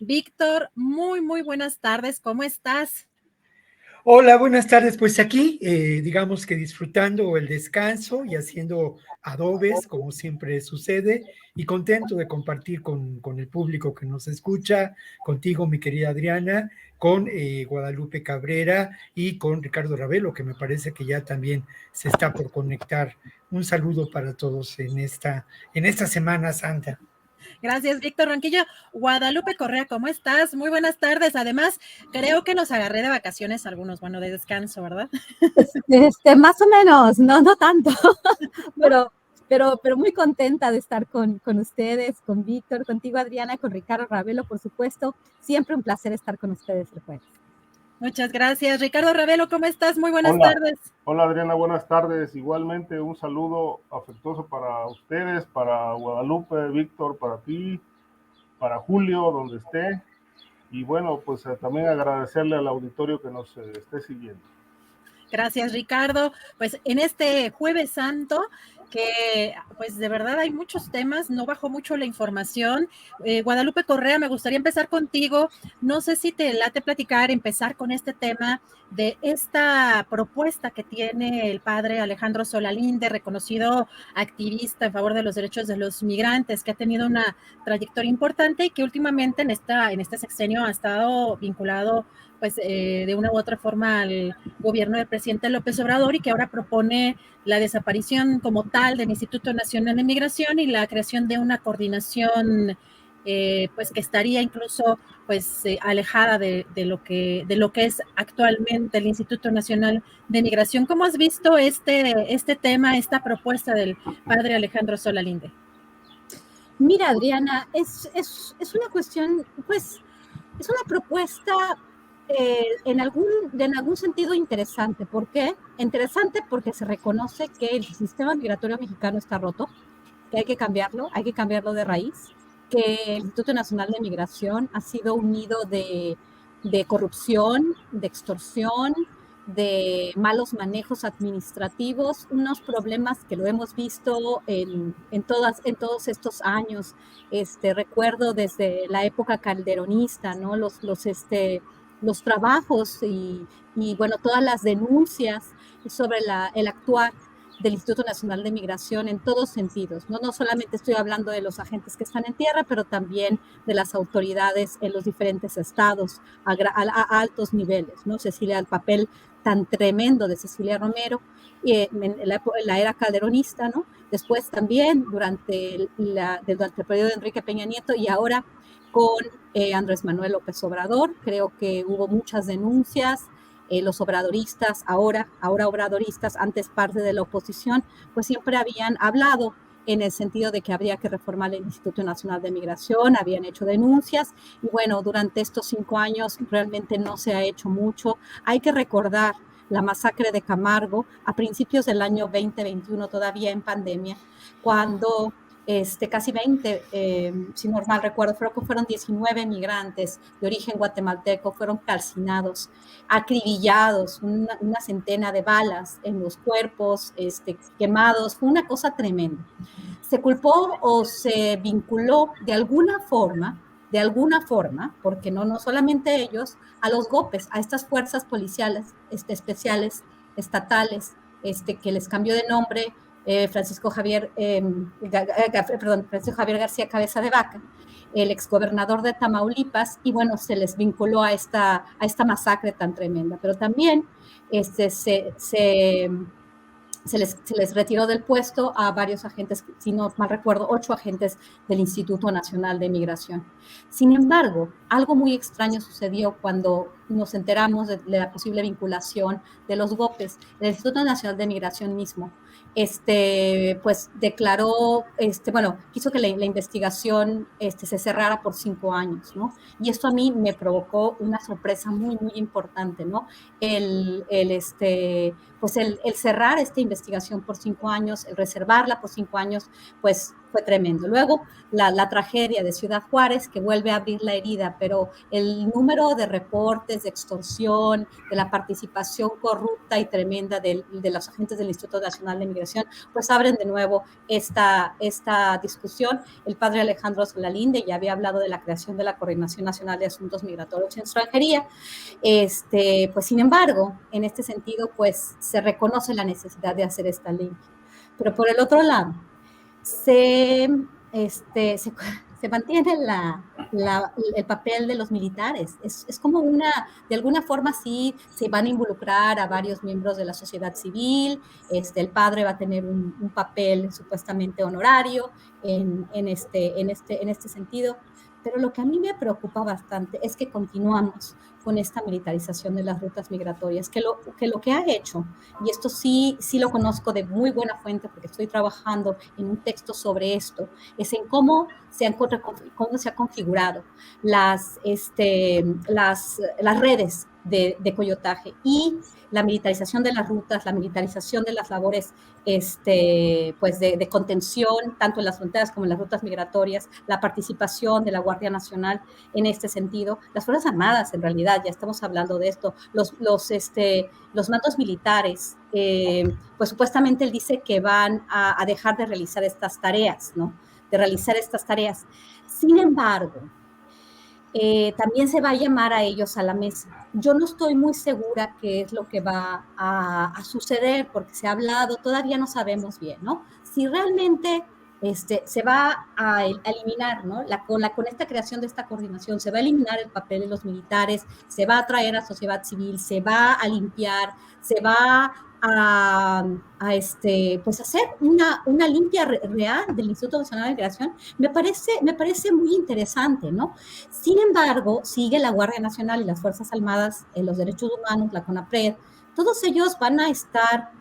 Víctor, muy buenas tardes, ¿cómo estás? Hola, buenas tardes. Pues aquí, digamos que disfrutando el descanso y haciendo adobes, como siempre sucede, y contento de compartir con el público que nos escucha, contigo, mi querida Adriana, con Guadalupe Cabrera y con Ricardo Ravelo, que me parece que ya también se está por conectar. Un saludo para todos en esta Semana Santa. Gracias, Víctor Ronquillo. Guadalupe Correa, ¿cómo estás? Muy buenas tardes. Además, creo que nos agarré de vacaciones algunos, bueno, de descanso, ¿verdad? Más o menos, no tanto, ¿No? pero muy contenta de estar con ustedes, con Víctor, contigo Adriana, con Ricardo Ravelo, por supuesto. Siempre un placer estar con ustedes el jueves. Muchas gracias. Ricardo Ravelo, ¿cómo estás? Muy buenas Hola, tardes. hola Adriana, buenas tardes. Igualmente un saludo afectuoso para ustedes, para Guadalupe, Víctor, para ti, para Julio, donde esté. Y bueno, pues también agradecerle al auditorio que nos esté siguiendo. Gracias, Ricardo. Pues en este Jueves Santo, que pues de verdad hay muchos temas, no bajó mucho la información. Guadalupe Correa, me gustaría empezar contigo. No sé si te late platicar, empezar con este tema de esta propuesta que tiene el padre Alejandro Solalinde, reconocido activista en favor de los derechos de los migrantes, que ha tenido una trayectoria importante y que últimamente en este sexenio ha estado vinculado pues de una u otra forma al gobierno del presidente López Obrador y que ahora propone la desaparición como tal del Instituto Nacional de Migración y la creación de una coordinación pues que estaría incluso pues alejada de lo que es actualmente el Instituto Nacional de Migración. ¿Cómo has visto este tema, esta propuesta del padre Alejandro Solalinde? Mira, Adriana, es una cuestión, pues, es una propuesta en algún sentido interesante. ¿Por qué? Interesante porque se reconoce que el sistema migratorio mexicano está roto, que hay que cambiarlo de raíz, que el Instituto Nacional de Migración ha sido un nido de corrupción, de extorsión, de malos manejos administrativos, unos problemas que lo hemos visto en todos estos años. Recuerdo desde la época calderonista, ¿no? Los trabajos y, bueno, todas las denuncias sobre el actuar del Instituto Nacional de Migración en todos sentidos, ¿no? No solamente estoy hablando de los agentes que están en tierra, pero también de las autoridades en los diferentes estados a altos niveles, ¿no? Cecilia, el papel tan tremendo de Cecilia Romero en la era calderonista, ¿no? Después también durante el periodo de Enrique Peña Nieto y ahora con Andrés Manuel López Obrador. Creo que hubo muchas denuncias. Los obradoristas, ahora obradoristas, antes parte de la oposición, pues siempre habían hablado en el sentido de que habría que reformar el Instituto Nacional de Migración, habían hecho denuncias y bueno, durante estos 5 años realmente no se ha hecho mucho. Hay que recordar la masacre de Camargo a principios del año 2021, todavía en pandemia, cuando casi 20, si no mal recuerdo, creo que fueron 19 migrantes de origen guatemalteco, fueron calcinados, acribillados, una centena de balas en los cuerpos, quemados, fue una cosa tremenda. Se culpó o se vinculó de alguna forma, porque no solamente ellos, a los GOPES, a estas fuerzas policiales especiales, estatales, que les cambió de nombre Francisco Javier García Cabeza de Vaca, el exgobernador de Tamaulipas, y bueno, se les vinculó a esta masacre tan tremenda. Pero también se les retiró del puesto a varios agentes, si no mal recuerdo, 8 agentes del Instituto Nacional de Migración. Sin embargo, algo muy extraño sucedió cuando nos enteramos de la posible vinculación de los GOPES. El Instituto Nacional de Migración mismo, pues declaró, quiso que la investigación se cerrara por 5 años, ¿no? Y esto a mí me provocó una sorpresa muy importante, ¿no? Pues el cerrar esta investigación por 5 años, el reservarla por 5 años, pues fue tremendo. Luego, la tragedia de Ciudad Juárez, que vuelve a abrir la herida, pero el número de reportes de extorsión, de la participación corrupta y tremenda de los agentes del Instituto Nacional de Migración, pues abren de nuevo esta discusión. El padre Alejandro Solalinde ya había hablado de la creación de la Coordinación Nacional de Asuntos Migratorios y Extranjería. Pues sin embargo, en este sentido, pues se reconoce la necesidad de hacer esta ley. Pero por el otro lado, se mantiene el papel de los militares. Es como de alguna forma sí se van a involucrar a varios miembros de la sociedad civil, el padre va a tener un papel supuestamente honorario en este sentido. Pero lo que a mí me preocupa bastante es que continuamos con esta militarización de las rutas migratorias, que lo que ha hecho, y esto sí lo conozco de muy buena fuente porque estoy trabajando en un texto sobre esto, es en cómo se ha configurado las redes de coyotaje y la militarización de las rutas, la militarización de las labores pues de contención, tanto en las fronteras como en las rutas migratorias, la participación de la Guardia Nacional en este sentido, las Fuerzas Armadas en realidad, ya estamos hablando de esto, los mandos militares, pues supuestamente él dice que van a dejar de realizar estas tareas, ¿no? De realizar estas tareas. Sin embargo, también se va a llamar a ellos a la mesa. Yo no estoy muy segura qué es lo que va a suceder, porque se ha hablado, todavía no sabemos bien, ¿no? Si realmente se va a eliminar, ¿no? Con esta creación de esta coordinación, se va a eliminar el papel de los militares, se va a traer a sociedad civil, se va a limpiar, se va pues hacer una limpia real del Instituto Nacional de Migración, me parece muy interesante, ¿no? Sin embargo, sigue la Guardia Nacional y las Fuerzas Armadas, los derechos humanos, la CONAPRED, todos ellos van a estar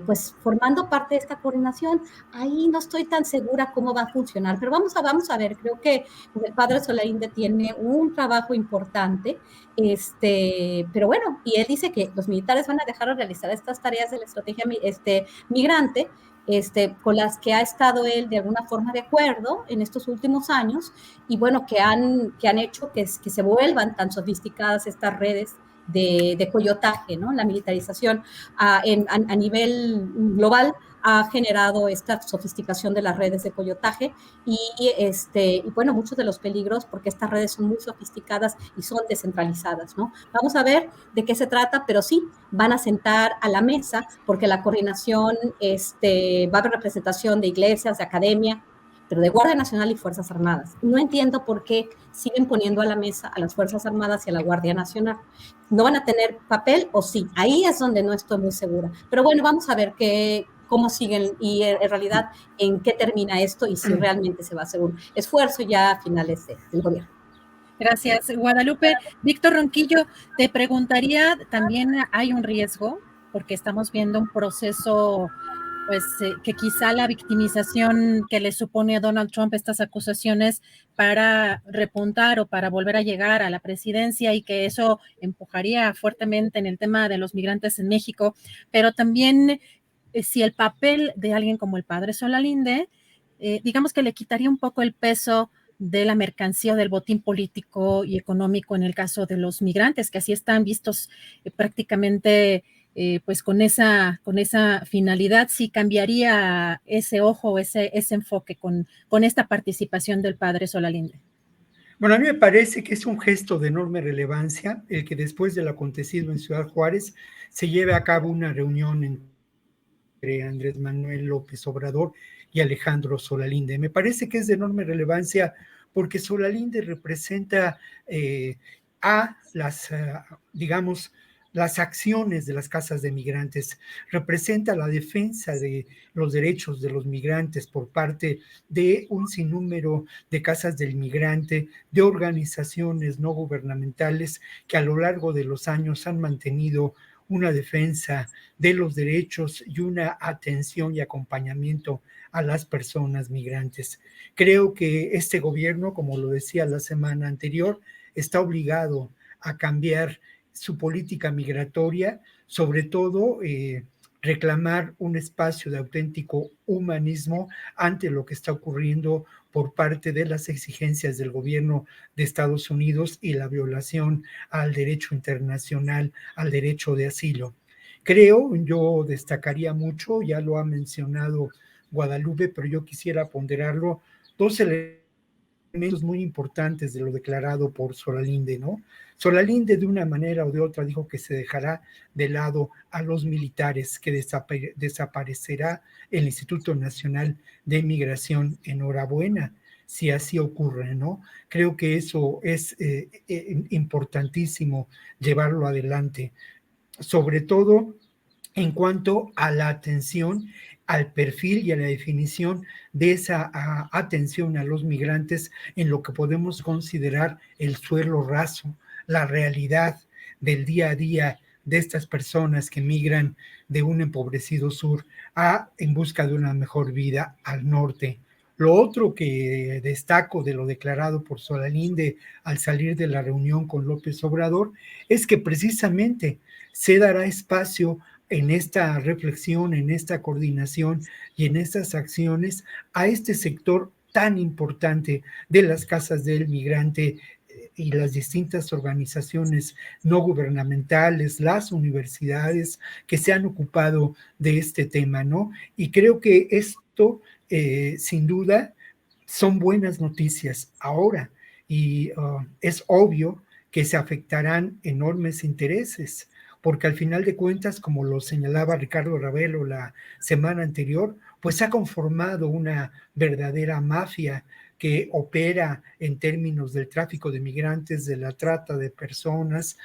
pues formando parte de esta coordinación. Ahí no estoy tan segura cómo va a funcionar, pero vamos a ver, creo que el padre Solalinde tiene un trabajo importante, pero bueno, y él dice que los militares van a dejar de realizar estas tareas de la estrategia migrante, con las que ha estado él de alguna forma de acuerdo en estos últimos años, y bueno, que han hecho que se vuelvan tan sofisticadas estas redes de coyotaje, ¿no? La militarización a nivel global ha generado esta sofisticación de las redes de coyotaje y bueno, muchos de los peligros, porque estas redes son muy sofisticadas y son descentralizadas, ¿no? Vamos a ver de qué se trata, pero sí, van a sentar a la mesa, porque la coordinación, va a haber representación de iglesias, de academia, pero de Guardia Nacional y Fuerzas Armadas. No entiendo por qué siguen poniendo a la mesa a las Fuerzas Armadas y a la Guardia Nacional. ¿No van a tener papel o sí? Ahí es donde no estoy muy segura. Pero bueno, vamos a ver cómo siguen y en realidad en qué termina esto y si realmente se va a hacer un esfuerzo ya a finales del gobierno. Gracias, Guadalupe. Víctor Ronquillo, te preguntaría, ¿también hay un riesgo? Porque estamos viendo un proceso, pues, que quizá la victimización que le supone a Donald Trump estas acusaciones para repuntar o para volver a llegar a la presidencia, y que eso empujaría fuertemente en el tema de los migrantes en México, pero también si el papel de alguien como el padre Solalinde, digamos que le quitaría un poco el peso de la mercancía o del botín político y económico en el caso de los migrantes, que así están vistos prácticamente pues con esa finalidad. Sí cambiaría ese ojo, ese enfoque con esta participación del padre Solalinde. Bueno, a mí me parece que es un gesto de enorme relevancia el que después de lo acontecido en Ciudad Juárez se lleve a cabo una reunión entre Andrés Manuel López Obrador y Alejandro Solalinde. Me parece que es de enorme relevancia porque Solalinde representa digamos, las acciones de las casas de migrantes, representa la defensa de los derechos de los migrantes por parte de un sinnúmero de casas del migrante, de organizaciones no gubernamentales que a lo largo de los años han mantenido una defensa de los derechos y una atención y acompañamiento a las personas migrantes. Creo que este gobierno, como lo decía la semana anterior, está obligado a cambiar su política migratoria, sobre todo reclamar un espacio de auténtico humanismo ante lo que está ocurriendo por parte de las exigencias del gobierno de Estados Unidos y la violación al derecho internacional, al derecho de asilo. Creo, yo destacaría mucho, ya lo ha mencionado Guadalupe, pero yo quisiera ponderarlo, dos elementos muy importantes de lo declarado por Solalinde, ¿no? Solalinde, de una manera o de otra, dijo que se dejará de lado a los militares, que desaparecerá el Instituto Nacional de Migración. Enhorabuena, si así ocurre, ¿no? Creo que eso es importantísimo llevarlo adelante, sobre todo en cuanto a la atención al perfil y a la definición de esa atención a los migrantes en lo que podemos considerar el suelo raso, la realidad del día a día de estas personas que migran de un empobrecido sur en busca de una mejor vida al norte. Lo otro que destaco de lo declarado por Solalinde al salir de la reunión con López Obrador es que precisamente se dará espacio en esta reflexión, en esta coordinación y en estas acciones a este sector tan importante de las casas del migrante y las distintas organizaciones no gubernamentales, las universidades que se han ocupado de este tema, ¿no? Y creo que esto, sin duda, son buenas noticias ahora y es obvio que se afectarán enormes intereses, porque al final de cuentas, como lo señalaba Ricardo Ravelo la semana anterior, pues se ha conformado una verdadera mafia que opera en términos del tráfico de migrantes, de la trata de personas,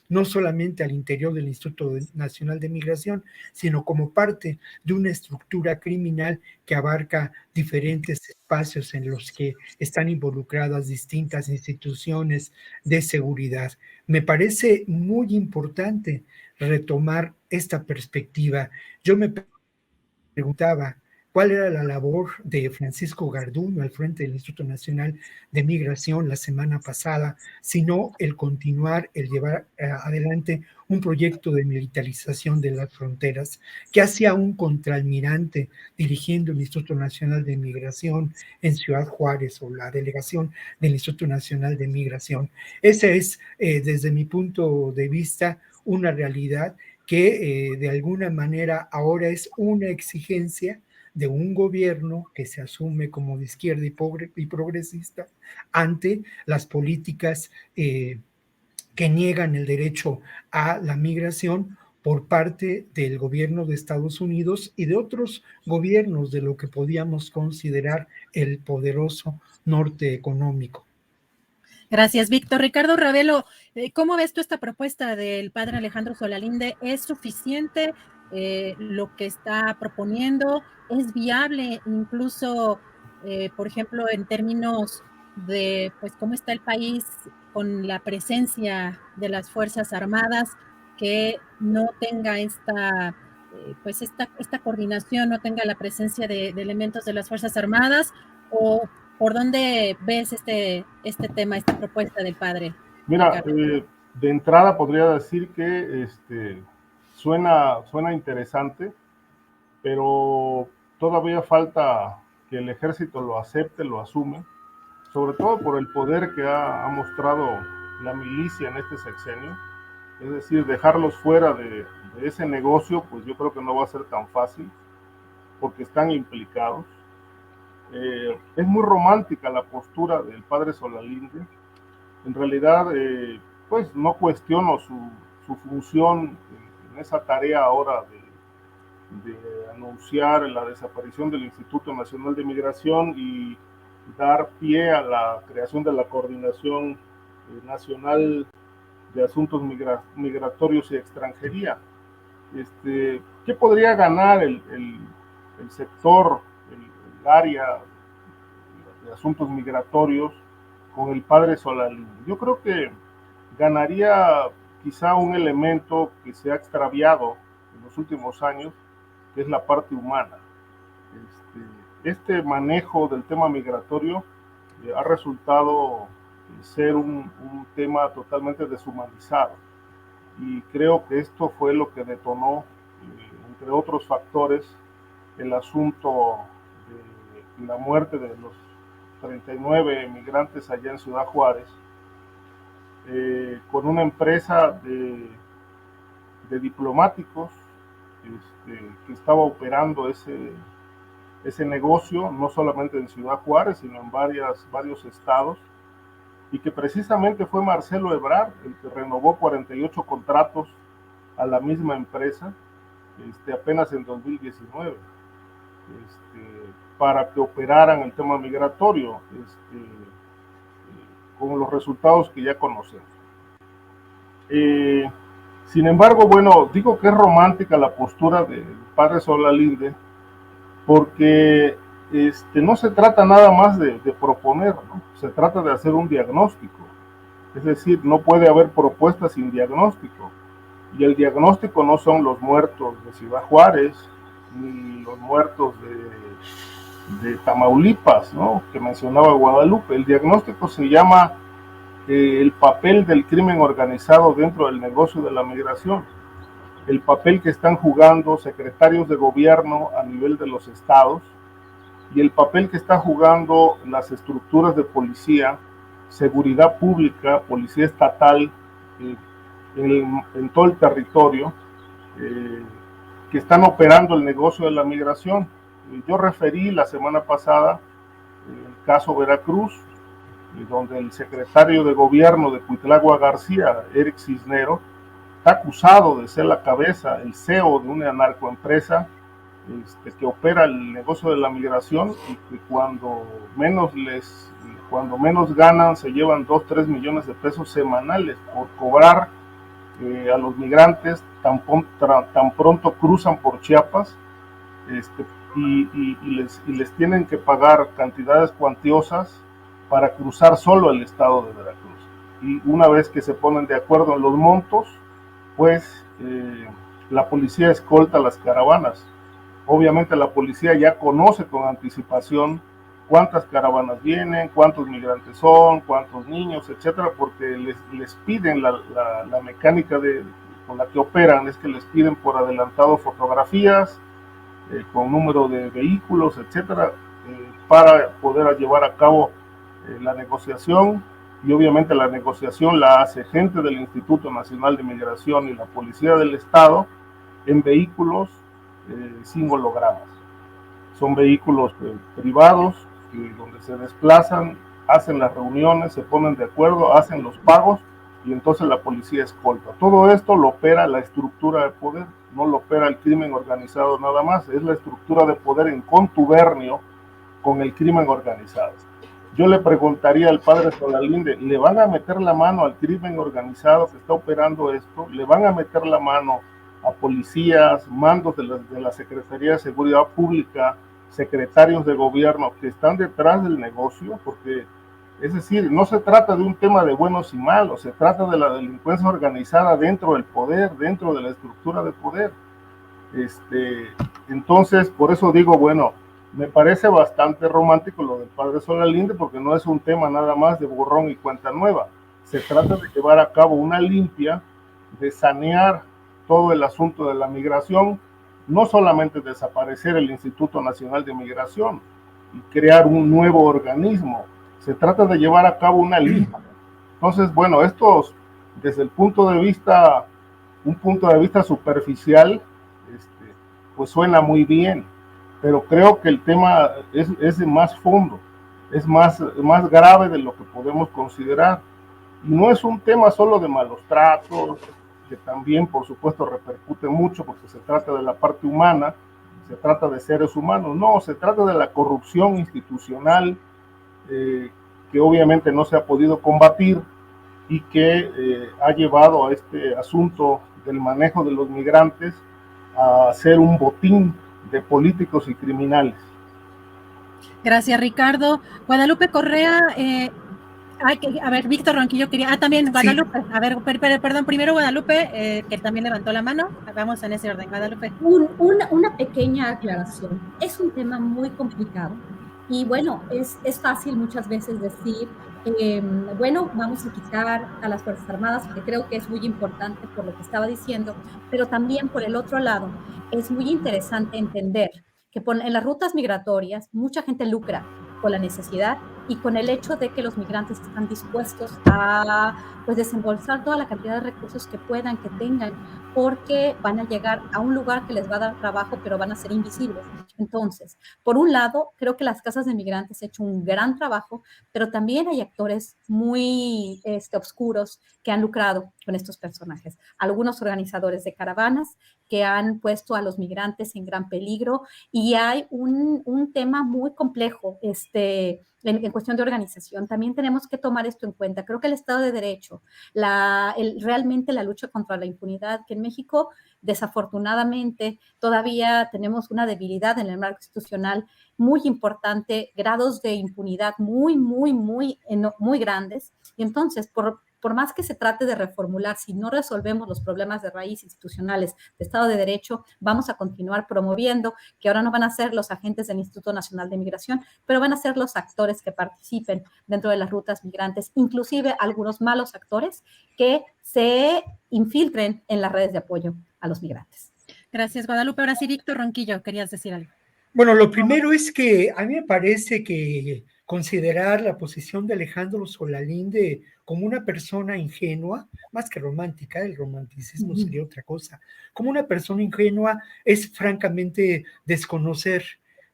no solamente al interior del Instituto Nacional de Migración, sino como parte de una estructura criminal que abarca diferentes espacios en los que están involucradas distintas instituciones de seguridad. Me parece muy importante retomar esta perspectiva. Yo me preguntaba cuál era la labor de Francisco Garduño al frente del Instituto Nacional de Migración la semana pasada, sino el continuar, el llevar adelante un proyecto de militarización de las fronteras que hacía un contraalmirante dirigiendo el Instituto Nacional de Migración en Ciudad Juárez o la delegación del Instituto Nacional de Migración. Esa es, desde mi punto de vista, una realidad que de alguna manera ahora es una exigencia de un gobierno que se asume como de izquierda y progresista ante las políticas que niegan el derecho a la migración por parte del gobierno de Estados Unidos y de otros gobiernos de lo que podíamos considerar el poderoso norte económico. Gracias, Víctor. Ricardo Ravelo, ¿cómo ves tú esta propuesta del padre Alejandro Solalinde? ¿Es suficiente lo que está proponiendo? ¿Es viable incluso, por ejemplo, en términos de pues cómo está el país con la presencia de las Fuerzas Armadas, que no tenga pues esta coordinación, no tenga la presencia de elementos de las Fuerzas Armadas? ¿O por dónde ves este tema, esta propuesta del padre? Mira, de entrada podría decir que suena interesante, pero todavía falta que el ejército lo acepte, lo asume, sobre todo por el poder que ha mostrado la milicia en este sexenio. Es decir, dejarlos fuera de ese negocio, pues yo creo que no va a ser tan fácil, porque están implicados. Es muy romántica la postura del padre Solalinde. En realidad, pues no cuestiono su función en esa tarea ahora de anunciar la desaparición del Instituto Nacional de Migración y dar pie a la creación de la Coordinación Nacional de Asuntos Migratorios y Extranjería. ¿Qué podría ganar el sector, el área de asuntos migratorios con el padre Solalinde? Yo creo que ganaría quizá un elemento que se ha extraviado en los últimos años, que es la parte humana. Este manejo del tema migratorio ha resultado ser un tema totalmente deshumanizado, y creo que esto fue lo que detonó entre otros factores, el asunto de la muerte de los 39 migrantes allá en Ciudad Juárez, con una empresa de diplomáticos que estaba operando ese negocio, no solamente en Ciudad Juárez, sino en varios estados, y que precisamente fue Marcelo Ebrard el que renovó 48 contratos a la misma empresa apenas en 2019, para que operaran el tema migratorio, con los resultados que ya conocemos. Sin embargo, bueno, digo que es romántica la postura del padre Solalinde, porque no se trata nada más de proponer, ¿no? Se trata de hacer un diagnóstico. Es decir, no puede haber propuestas sin diagnóstico. Y el diagnóstico no son los muertos de Ciudad Juárez, ni los muertos de Tamaulipas, ¿no?, que mencionaba Guadalupe. El diagnóstico se llama el papel del crimen organizado dentro del negocio de la migración, el papel que están jugando secretarios de gobierno a nivel de los estados y el papel que están jugando las estructuras de policía, seguridad pública, policía estatal, en todo el territorio, que están operando el negocio de la migración. Yo referí la semana pasada el caso Veracruz, donde el secretario de gobierno de Cuitlagua García, Eric Cisnero, está acusado de ser la cabeza, el CEO de una narcoempresa que opera el negocio de la migración y que cuando menos ganan se llevan 2-3 millones de pesos semanales por cobrar a los migrantes tan pronto cruzan por Chiapas, y les tienen que pagar cantidades cuantiosas para cruzar solo el estado de Veracruz. Y una vez que se ponen de acuerdo en los montos, pues la policía escolta las caravanas. Obviamente la policía ya conoce con anticipación cuántas caravanas vienen, cuántos migrantes son, cuántos niños, etcétera, porque les piden la mecánica con la que operan, es que les piden por adelantado fotografías con número de vehículos, etcétera, para poder llevar a cabo la negociación. Y obviamente la negociación la hace gente del Instituto Nacional de Migración y la Policía del Estado en vehículos sin hologramas. Son vehículos privados donde se desplazan, hacen las reuniones, se ponen de acuerdo, hacen los pagos y entonces la policía escolta. Todo esto lo opera la estructura de poder, no lo opera el crimen organizado nada más, es la estructura de poder en contubernio con el crimen organizado. Yo le preguntaría al padre Solalinde, ¿le van a meter la mano al crimen organizado que está operando esto? ¿Le van a meter la mano a policías, mandos de la Secretaría de Seguridad Pública, secretarios de gobierno que están detrás del negocio? Porque, es decir, no se trata de un tema de buenos y malos, se trata de la delincuencia organizada dentro del poder, dentro de la estructura de poder. Entonces, por eso digo, bueno, me parece bastante romántico lo del padre Solalinde, porque no es un tema nada más de borrón y cuenta nueva. Se trata de llevar a cabo una limpia, de sanear todo el asunto de la migración, no solamente desaparecer el Instituto Nacional de Migración y crear un nuevo organismo, se trata de llevar a cabo una limpia. Entonces, bueno, esto desde un punto de vista superficial, pues suena muy bien, pero creo que el tema es de más fondo, es más grave de lo que podemos considerar. Y no es un tema solo de malos tratos, que también por supuesto repercute mucho porque se trata de la parte humana, se trata de seres humanos, no, se trata de la corrupción institucional que obviamente no se ha podido combatir y que ha llevado a este asunto del manejo de los migrantes a ser un botín de políticos y criminales. Gracias, Ricardo. Guadalupe Correa, a ver, Víctor Ronquillo quería, también Guadalupe, sí. A ver, perdón, primero Guadalupe, que también levantó la mano, vamos en ese orden, Guadalupe. Una pequeña aclaración, es un tema muy complicado y bueno, es fácil muchas veces decir, bueno, vamos a quitar a las Fuerzas Armadas, que creo que es muy importante por lo que estaba diciendo, pero también por el otro lado, es muy interesante entender que en las rutas migratorias mucha gente lucra con la necesidad y con el hecho de que los migrantes están dispuestos a pues desembolsar toda la cantidad de recursos que puedan, que tengan, porque van a llegar a un lugar que les va a dar trabajo, pero van a ser invisibles. Entonces, por un lado, creo que las casas de migrantes han hecho un gran trabajo, pero también hay actores muy oscuros que han lucrado con estos personajes. Algunos organizadores de caravanas que han puesto a los migrantes en gran peligro y hay un tema muy complejo en cuestión de organización. También tenemos que tomar esto en cuenta. Creo que el Estado de Derecho, realmente la lucha contra la impunidad, que en México desafortunadamente todavía tenemos una debilidad en el marco institucional muy importante, grados de impunidad muy grandes. Y entonces, por más que se trate de reformular, si no resolvemos los problemas de raíz institucionales de Estado de Derecho, vamos a continuar promoviendo que ahora no van a ser los agentes del Instituto Nacional de Migración, pero van a ser los actores que participen dentro de las rutas migrantes, inclusive algunos malos actores que se infiltren en las redes de apoyo a los migrantes. Gracias, Guadalupe. Ahora sí, Víctor Ronquillo, querías decir algo. Bueno, lo primero es que a mí me parece que considerar la posición de Alejandro Solalinde como una persona ingenua, más que romántica, el romanticismo sería otra cosa, como una persona ingenua es francamente desconocer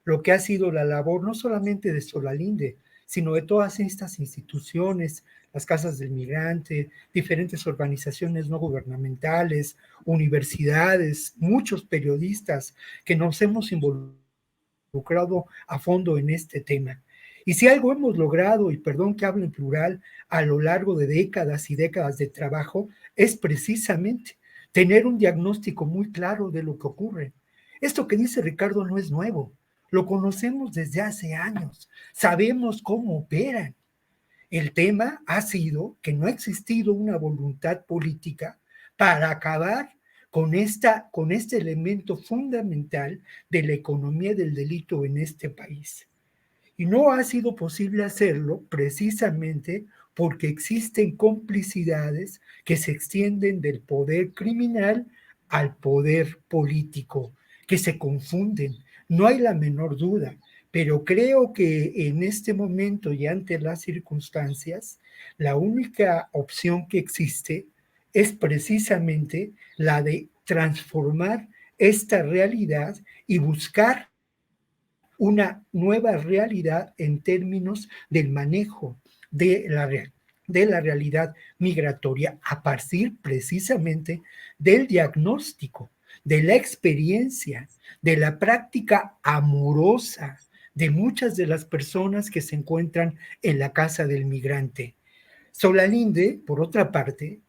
lo que ha sido la labor no solamente de Solalinde, sino de todas estas instituciones, las casas del migrante, diferentes organizaciones no gubernamentales, universidades, muchos periodistas que nos hemos involucrado a fondo en este tema. Y si algo hemos logrado, y perdón que hable en plural, a lo largo de décadas y décadas de trabajo, es precisamente tener un diagnóstico muy claro de lo que ocurre. Esto que dice Ricardo no es nuevo, lo conocemos desde hace años, sabemos cómo operan. El tema ha sido que no ha existido una voluntad política para acabar con este elemento fundamental de la economía del delito en este país. Y no ha sido posible hacerlo precisamente porque existen complicidades que se extienden del poder criminal al poder político, que se confunden. No hay la menor duda, pero creo que en este momento y ante las circunstancias, la única opción que existe es precisamente la de transformar esta realidad y buscar una nueva realidad en términos del manejo de la realidad migratoria a partir precisamente del diagnóstico, de la experiencia, de la práctica amorosa de muchas de las personas que se encuentran en la casa del migrante. Solalinde, por otra parte,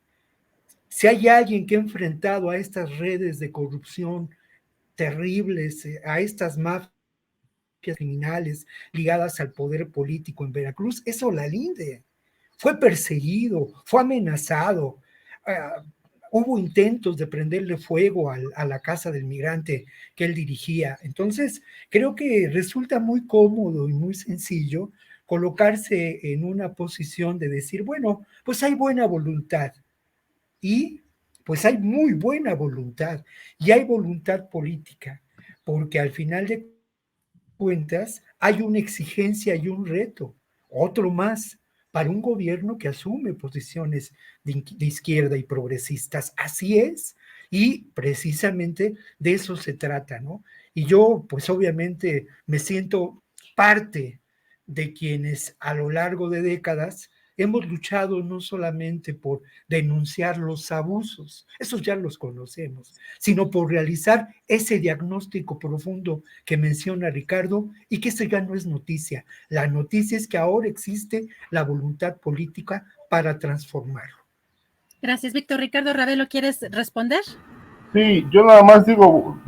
si hay alguien que ha enfrentado a estas redes de corrupción terribles, a estas mafias criminales ligadas al poder político en Veracruz, es Solalinde. Fue perseguido, fue amenazado, hubo intentos de prenderle fuego a la casa del migrante que él dirigía. Entonces, creo que resulta muy cómodo y muy sencillo colocarse en una posición de decir, bueno, pues hay buena voluntad y pues hay muy buena voluntad y hay voluntad política, porque al final de cuentas hay una exigencia y un reto, otro más, para un gobierno que asume posiciones de izquierda y progresistas. Así es, y precisamente de eso se trata, ¿no? Y yo, pues obviamente, me siento parte de quienes a lo largo de décadas hemos luchado no solamente por denunciar los abusos, esos ya los conocemos, sino por realizar ese diagnóstico profundo que menciona Ricardo y que ese ya no es noticia. La noticia es que ahora existe la voluntad política para transformarlo. Gracias, Víctor. Ricardo Ravelo, ¿quieres responder? Sí, yo nada más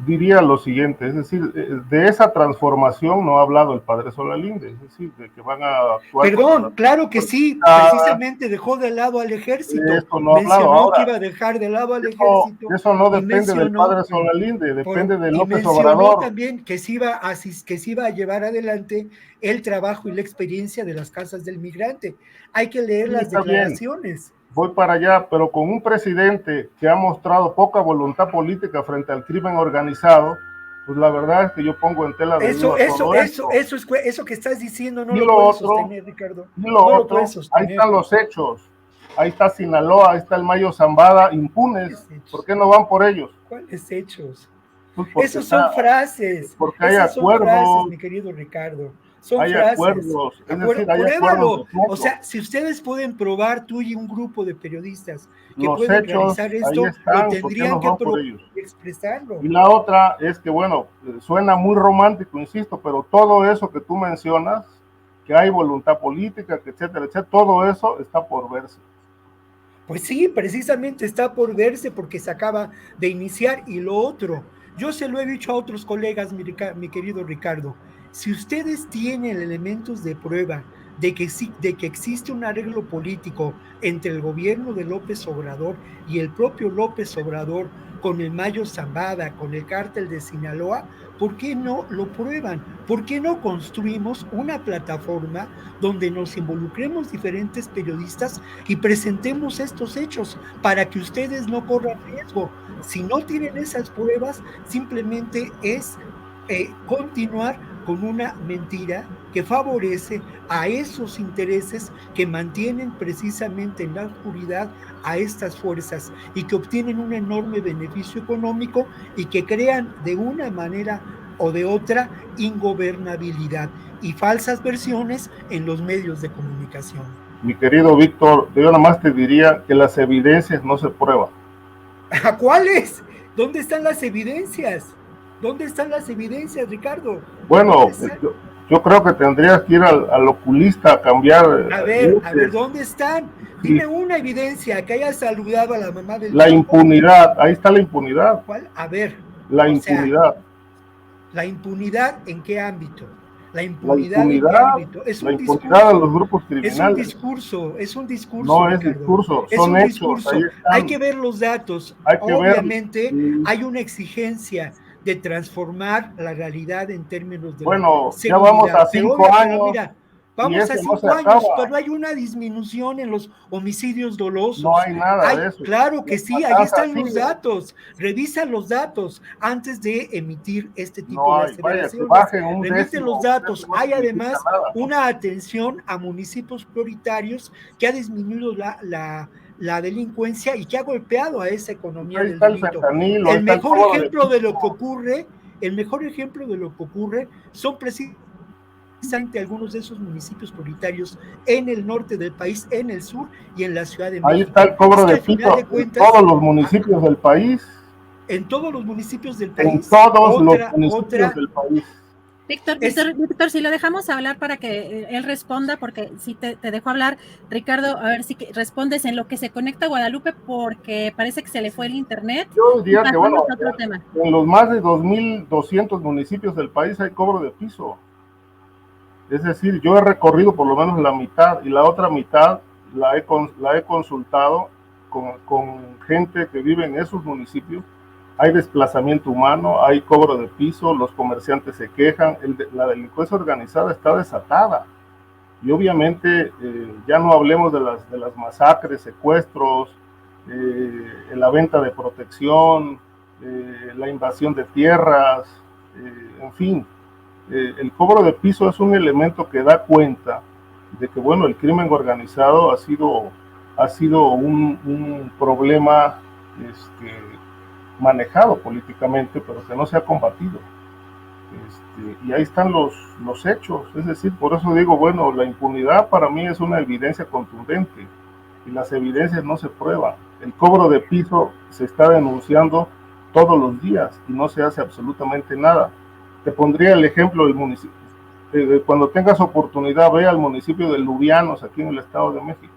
diría lo siguiente, es decir, de esa transformación no ha hablado el padre Solalinde, es decir, de que van a actuar. Perdón, claro que sí, precisamente dejó de lado al ejército, esto no ha hablado. mencionó Ahora, que iba a dejar de lado al ejército. Eso no depende del padre Solalinde, depende de López Obrador. También que se iba a llevar adelante el trabajo y la experiencia de las casas del migrante. Hay que leer las declaraciones. Bien. Voy para allá, pero con un presidente que ha mostrado poca voluntad política frente al crimen organizado, pues la verdad es que yo pongo en tela de duda eso que estás diciendo no lo puedes sostener, Ricardo. Ahí están los hechos. Ahí está Sinaloa, ahí está el Mayo Zambada, impunes. ¿Por qué no van por ellos? ¿Cuáles hechos? Pues esos son frases. Porque hay acuerdos. Son frases, mi querido Ricardo. Hay acuerdos. Pruébalo. O sea, si ustedes pueden probar, tú y un grupo de periodistas que pueden realizar esto, lo tendrían que expresarlo. Y la otra es que, bueno, suena muy romántico, insisto, pero todo eso que tú mencionas, que hay voluntad política, que etcétera, etcétera, todo eso está por verse. Pues sí, precisamente está por verse porque se acaba de iniciar. Y lo otro, yo se lo he dicho a otros colegas, mi querido Ricardo, si ustedes tienen elementos de prueba de que existe un arreglo político entre el gobierno de López Obrador y el propio López Obrador con el Mayo Zambada, con el cártel de Sinaloa, ¿por qué no lo prueban? ¿Por qué no construimos una plataforma donde nos involucremos diferentes periodistas y presentemos estos hechos para que ustedes no corran riesgo? Si no tienen esas pruebas, simplemente es continuar con una mentira que favorece a esos intereses que mantienen precisamente en la oscuridad a estas fuerzas y que obtienen un enorme beneficio económico y que crean de una manera o de otra ingobernabilidad y falsas versiones en los medios de comunicación. Mi querido Víctor, yo nada más te diría que las evidencias no se prueban. ¿A cuáles? ¿Dónde están las evidencias? ¿Dónde están las evidencias, Ricardo? Bueno, yo creo que tendrías que ir al oculista a cambiar. A ver, ¿dónde están? Dime una evidencia que haya saludado a la mamá del La impunidad, ahí está la impunidad. ¿Cuál? A ver. La impunidad. ¿La impunidad en qué ámbito? La impunidad en qué ámbito. Es un discurso. De los grupos criminales. Es un discurso. No es discurso, son hechos. Hay que ver los datos. Obviamente hay una exigencia de transformar la realidad en términos de seguridad. Ya vamos a 5 años. Mira, vamos a 5 años, pero hay una disminución en los homicidios dolosos. No hay nada de eso. Claro que sí, ahí están los datos. Revisa los datos antes de emitir este tipo de aseveraciones. Remite los datos. Hay además una atención a municipios prioritarios que ha disminuido la delincuencia y que ha golpeado a esa economía del delito. El mejor ejemplo de lo que ocurre son precisamente algunos de esos municipios prioritarios en el norte del país, en el sur y en la Ciudad de México. Ahí está el cobro de piso en todos los municipios del país. En todos los municipios del país. En todos los municipios del país. Víctor, si lo dejamos hablar para que él responda, porque si te dejo hablar, Ricardo, a ver si respondes en lo que se conecta a Guadalupe, porque parece que se le fue el internet. Yo diría que, bueno, en los más de 2.200 municipios del país hay cobro de piso. Es decir, yo he recorrido por lo menos la mitad, y la otra mitad la he consultado con gente que vive en esos municipios. Hay desplazamiento humano, hay cobro de piso, los comerciantes se quejan, la delincuencia organizada está desatada. Y obviamente ya no hablemos de las masacres, secuestros, la venta de protección, la invasión de tierras, en fin. El cobro de piso es un elemento que da cuenta de que, bueno, el crimen organizado ha sido un problema manejado políticamente, pero que no se ha combatido. Y ahí están los hechos. Es decir, por eso digo, bueno, la impunidad para mí es una evidencia contundente y las evidencias no se prueban. El cobro de piso se está denunciando todos los días y no se hace absolutamente nada. Te pondría el ejemplo del municipio. Cuando tengas oportunidad, ve al municipio de Lubianos, aquí en el Estado de México.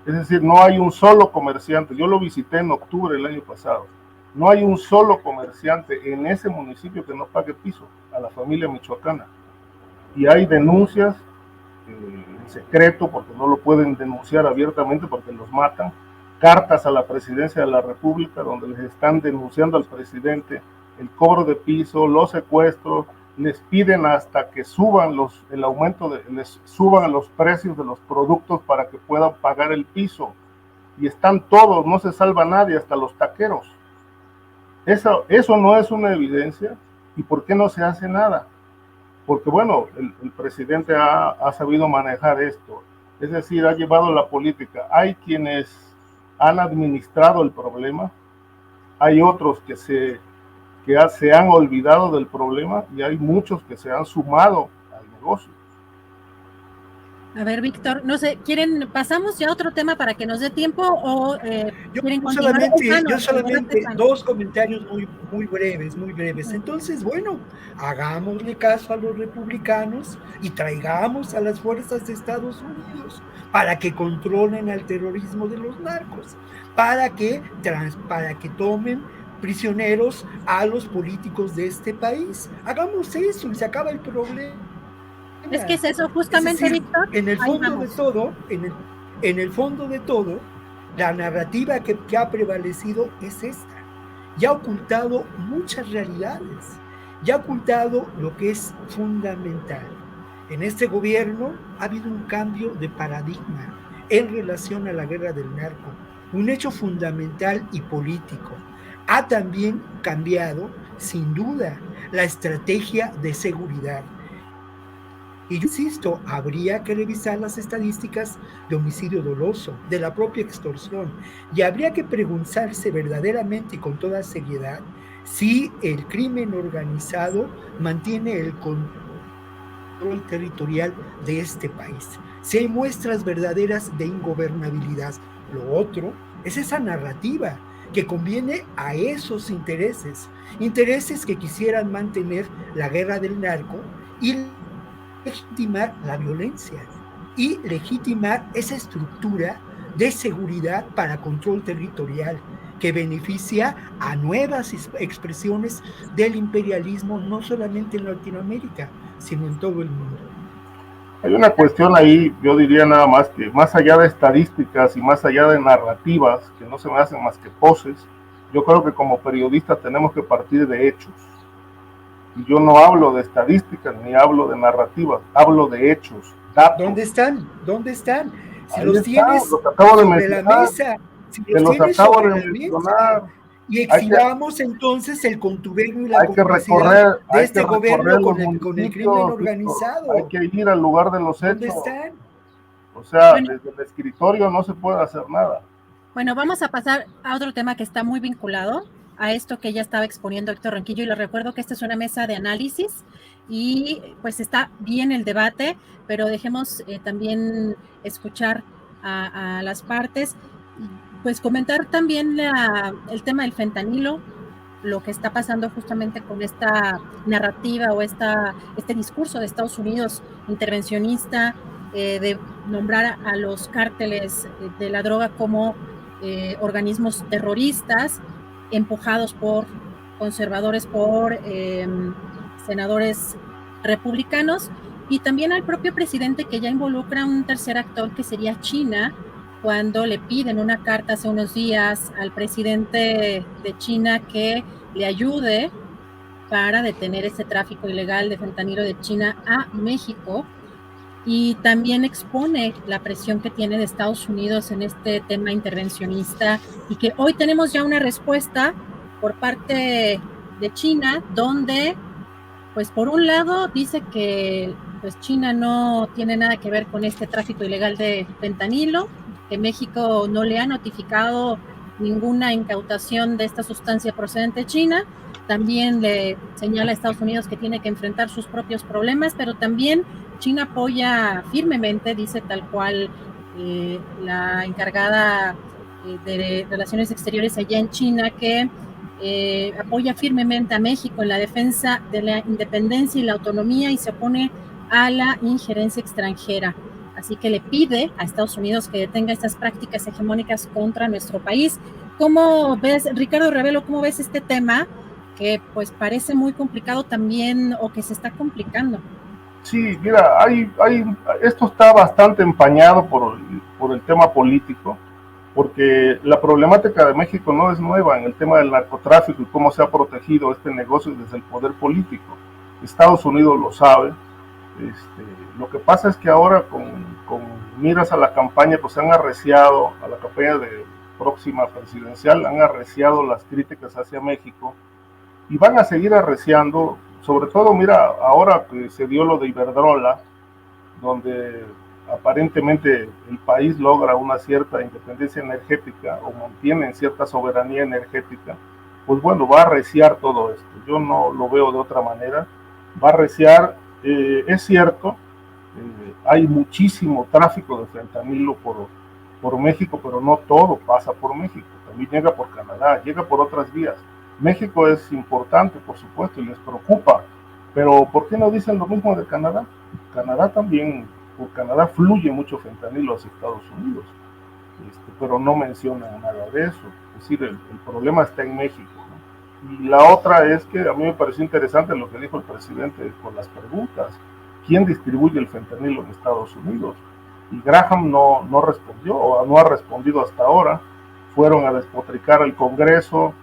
Es decir, no hay un solo comerciante. Yo lo visité en octubre del año pasado. No hay un solo comerciante en ese municipio que no pague piso a la familia michoacana. Y hay denuncias en secreto, porque no lo pueden denunciar abiertamente porque los matan, cartas a la presidencia de la República donde les están denunciando al presidente el cobro de piso, los secuestros, les piden hasta que suban les suban los precios de los productos para que puedan pagar el piso. Y están todos, no se salva nadie, hasta los taqueros. Eso no es una evidencia. ¿Y por qué no se hace nada? Porque bueno, el presidente ha sabido manejar esto, es decir, ha llevado la política. Hay quienes han administrado el problema, hay otros que se han olvidado del problema y hay muchos que se han sumado al negocio. A ver, Víctor, no sé, pasamos ya a otro tema para que nos dé tiempo o quieren continuar? Yo solamente dos comentarios muy breves. Entonces, bueno, hagámosle caso a los republicanos y traigamos a las fuerzas de Estados Unidos para que controlen al terrorismo de los narcos, para que tomen prisioneros a los políticos de este país. Hagamos eso y se acaba el problema. Es que es eso justamente, es decir, Víctor. En el fondo de todo, la narrativa que ha prevalecido es esta. Ya ha ocultado muchas realidades, ya ha ocultado lo que es fundamental. En este gobierno ha habido un cambio de paradigma en relación a la guerra del narco, un hecho fundamental y político. Ha también cambiado, sin duda, la estrategia de seguridad. Y yo insisto, habría que revisar las estadísticas de homicidio doloso, de la propia extorsión, y habría que preguntarse verdaderamente y con toda seriedad si el crimen organizado mantiene el control territorial de este país, si hay muestras verdaderas de ingobernabilidad. Lo otro es esa narrativa que conviene a esos intereses que quisieran mantener la guerra del narco y legitimar la violencia y legitimar esa estructura de seguridad para control territorial que beneficia a nuevas expresiones del imperialismo, no solamente en Latinoamérica, sino en todo el mundo. Hay una cuestión ahí, yo diría nada más que más allá de estadísticas y más allá de narrativas, que no se me hacen más que poses, yo creo que como periodistas tenemos que partir de hechos. Y yo no hablo de estadísticas ni hablo de narrativas, hablo de hechos, datos. ¿Dónde están? Si ahí los tienes sobre la mesa, y exhibamos entonces el contubernio y la complicidad de este gobierno con el crimen organizado. Hay que ir al lugar de los hechos. ¿Dónde están? O sea, desde el escritorio no se puede hacer nada. Bueno, vamos a pasar a otro tema que está muy vinculado a esto que ya estaba exponiendo Héctor Ronquillo, y les recuerdo que esta es una mesa de análisis y pues está bien el debate, pero dejemos también escuchar a las partes, pues comentar también el tema del fentanilo, lo que está pasando justamente con esta narrativa o este discurso de Estados Unidos intervencionista de nombrar a los cárteles de la droga como organismos terroristas, empujados por conservadores, por senadores republicanos, y también al propio presidente, que ya involucra a un tercer actor que sería China, cuando le piden una carta hace unos días al presidente de China que le ayude para detener ese tráfico ilegal de fentanilo de China a México, y también expone la presión que tiene de Estados Unidos en este tema intervencionista, y que hoy tenemos ya una respuesta por parte de China, donde pues por un lado dice que pues China no tiene nada que ver con este tráfico ilegal de fentanilo, que México no le ha notificado ninguna incautación de esta sustancia procedente de China. También le señala a Estados Unidos que tiene que enfrentar sus propios problemas, pero también China apoya firmemente, dice tal cual la encargada de Relaciones Exteriores allá en China, que apoya firmemente a México en la defensa de la independencia y la autonomía y se opone a la injerencia extranjera. Así que le pide a Estados Unidos que detenga estas prácticas hegemónicas contra nuestro país. ¿Cómo ves, Ricardo Ravelo, cómo ves este tema que pues parece muy complicado también o que se está complicando? Sí, mira, esto está bastante empañado por el tema político, porque la problemática de México no es nueva en el tema del narcotráfico y cómo se ha protegido este negocio desde el poder político. Estados Unidos lo sabe. Lo que pasa es que ahora con miras a la campaña, pues han arreciado, a la campaña de próxima presidencial, han arreciado las críticas hacia México y van a seguir arreciando, sobre todo, mira, ahora que se dio lo de Iberdrola, donde aparentemente el país logra una cierta independencia energética o mantiene cierta soberanía energética, pues bueno, va a arreciar todo esto. Yo no lo veo de otra manera. Va a arreciar, es cierto, hay muchísimo tráfico de fentanilo por México, pero no todo pasa por México. También llega por Canadá, llega por otras vías. México es importante, por supuesto, y les preocupa, pero ¿por qué no dicen lo mismo de Canadá? Canadá también, por Canadá fluye mucho fentanilo hacia Estados Unidos, pero no mencionan nada de eso. Es decir, el problema está en México, ¿no? Y la otra es que a mí me pareció interesante lo que dijo el presidente con las preguntas. ¿Quién distribuye el fentanilo en Estados Unidos? Y Graham no respondió, o no ha respondido hasta ahora. Fueron a despotricar al Congreso.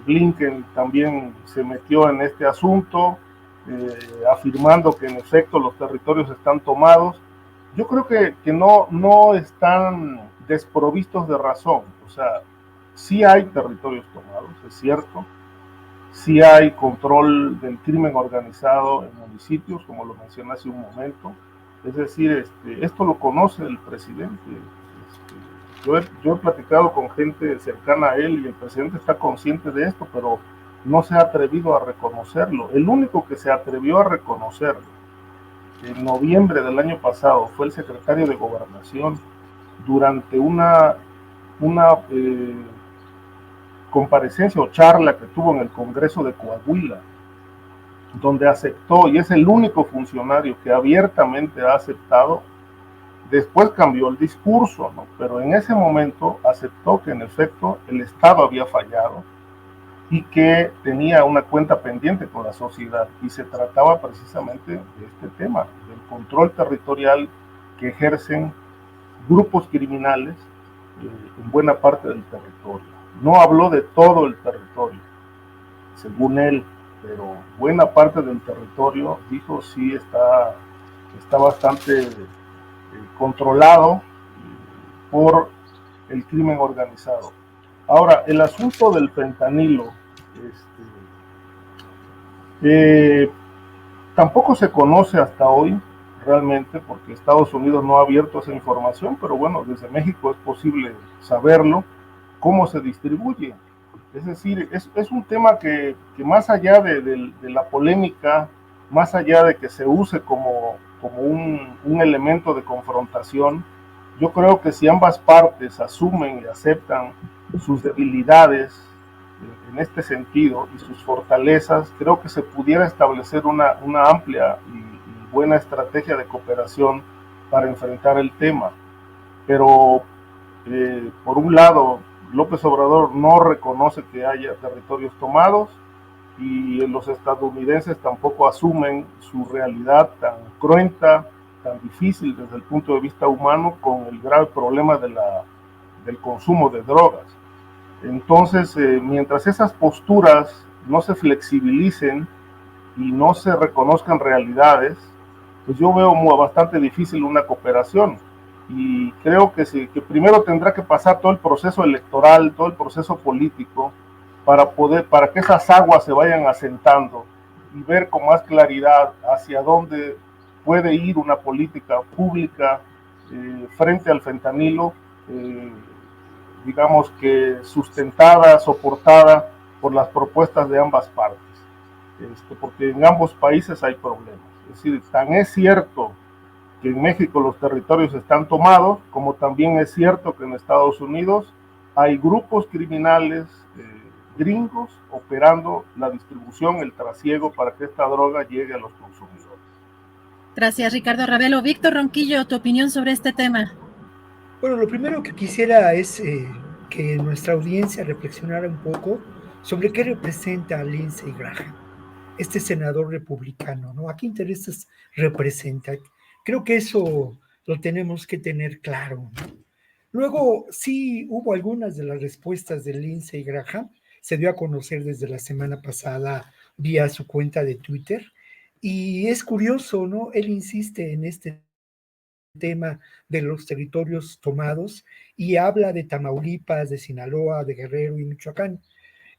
Blinken también se metió en este asunto, afirmando que en efecto los territorios están tomados. Yo creo que no están desprovistos de razón. O sea, sí hay territorios tomados, es cierto. Sí hay control del crimen organizado en municipios, como lo mencioné hace un momento. Es decir, esto lo conoce el presidente. Yo he platicado con gente cercana a él y el presidente está consciente de esto, pero no se ha atrevido a reconocerlo. El único que se atrevió a reconocerlo en noviembre del año pasado fue el secretario de Gobernación durante una comparecencia o charla que tuvo en el Congreso de Coahuila, donde aceptó, y es el único funcionario que abiertamente ha aceptado. Después cambió el discurso, ¿no? Pero en ese momento aceptó que en efecto el Estado había fallado y que tenía una cuenta pendiente con la sociedad, y se trataba precisamente de este tema, del control territorial que ejercen grupos criminales en buena parte del territorio. No habló de todo el territorio, según él, pero buena parte del territorio, dijo, sí está bastante controlado por el crimen organizado. Ahora, el asunto del fentanilo, tampoco se conoce hasta hoy realmente, porque Estados Unidos no ha abierto esa información, pero bueno, desde México es posible saberlo, cómo se distribuye. Es decir, es un tema que más allá de la polémica, más allá de que se use como un elemento de confrontación, yo creo que si ambas partes asumen y aceptan sus debilidades en este sentido y sus fortalezas, creo que se pudiera establecer una amplia y buena estrategia de cooperación para enfrentar el tema. Pero por un lado, López Obrador no reconoce que haya territorios tomados, y los estadounidenses tampoco asumen su realidad tan cruenta, tan difícil desde el punto de vista humano, con el grave problema del consumo de drogas. Entonces, mientras esas posturas no se flexibilicen y no se reconozcan realidades, pues yo veo bastante difícil una cooperación. Y creo que primero tendrá que pasar todo el proceso electoral, todo el proceso político, para que esas aguas se vayan asentando y ver con más claridad hacia dónde puede ir una política pública frente al fentanilo, digamos que sustentada, soportada por las propuestas de ambas partes, porque en ambos países hay problemas. Es decir, tan es cierto que en México los territorios están tomados, como también es cierto que en Estados Unidos hay grupos criminales gringos operando la distribución, el trasiego para que esta droga llegue a los consumidores. Gracias, Ricardo Ravelo. Víctor Ronquillo, tu opinión sobre este tema. Bueno, lo primero que quisiera es que nuestra audiencia reflexionara un poco sobre qué representa a Lindsey Graham, este senador republicano, ¿no? ¿A qué intereses representa? Creo que eso lo tenemos que tener claro, ¿no? Luego, sí hubo algunas de las respuestas de Lindsey Graham, se dio a conocer desde la semana pasada vía su cuenta de Twitter, y es curioso, ¿no? Él insiste en este tema de los territorios tomados y habla de Tamaulipas, de Sinaloa, de Guerrero y Michoacán.